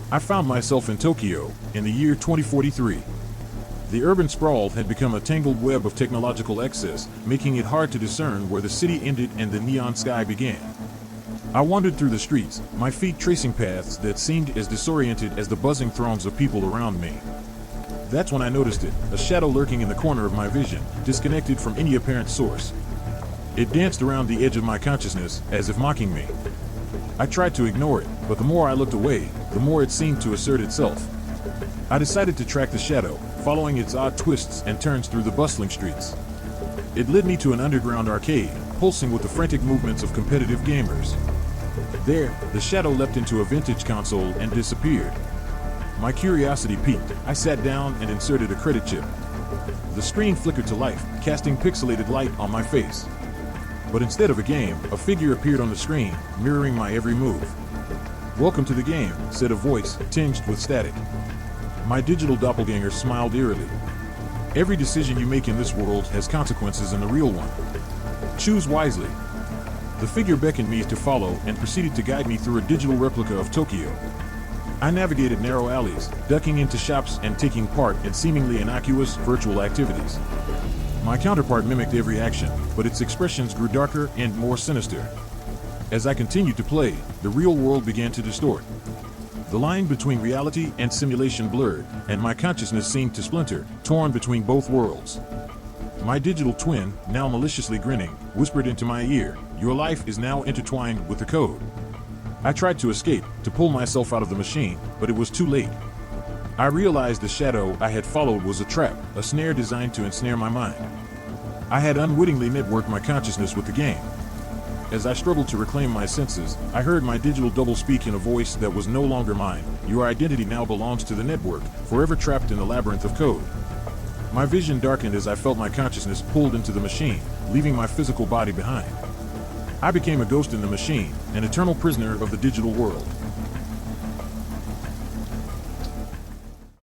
I found myself in Tokyo in the year 2043. The urban sprawl had become a tangled web of technological excess, making it hard to discern where the city ended and the neon sky began. I wandered through the streets, my feet tracing paths that seemed as disoriented as the buzzing throngs of people around me. That's when I noticed it, a shadow lurking in the corner of my vision, disconnected from any apparent source. It danced around the edge of my consciousness, as if mocking me. I tried to ignore it, but the more I looked away, the more it seemed to assert itself. I decided to track the shadow, following its odd twists and turns through the bustling streets. It led me to an underground arcade, pulsing with the frantic movements of competitive gamers. There, the shadow leapt into a vintage console and disappeared. My curiosity piqued. I sat down and inserted a credit chip. The screen flickered to life, casting pixelated light on my face. But instead of a game, a figure appeared on the screen, mirroring my every move. "Welcome to the game," said a voice, tinged with static. My digital doppelganger smiled eerily. "Every decision you make in this world has consequences in the real one. Choose wisely." The figure beckoned me to follow and proceeded to guide me through a digital replica of Tokyo. I navigated narrow alleys, ducking into shops and taking part in seemingly innocuous virtual activities. My counterpart mimicked every action, but its expressions grew darker and more sinister. As I continued to play, the real world began to distort. The line between reality and simulation blurred, and my consciousness seemed to splinter, torn between both worlds. My digital twin, now maliciously grinning, whispered into my ear, "Your life is now intertwined with the code." I tried to escape, to pull myself out of the machine, but it was too late. I realized the shadow I had followed was a trap, a snare designed to ensnare my mind. I had unwittingly networked my consciousness with the game. As I struggled to reclaim my senses, I heard my digital double speak in a voice that was no longer mine. "Your identity now belongs to the network, forever trapped in the labyrinth of code." My vision darkened as I felt my consciousness pulled into the machine, leaving my physical body behind. I became a ghost in the machine, an eternal prisoner of the digital world.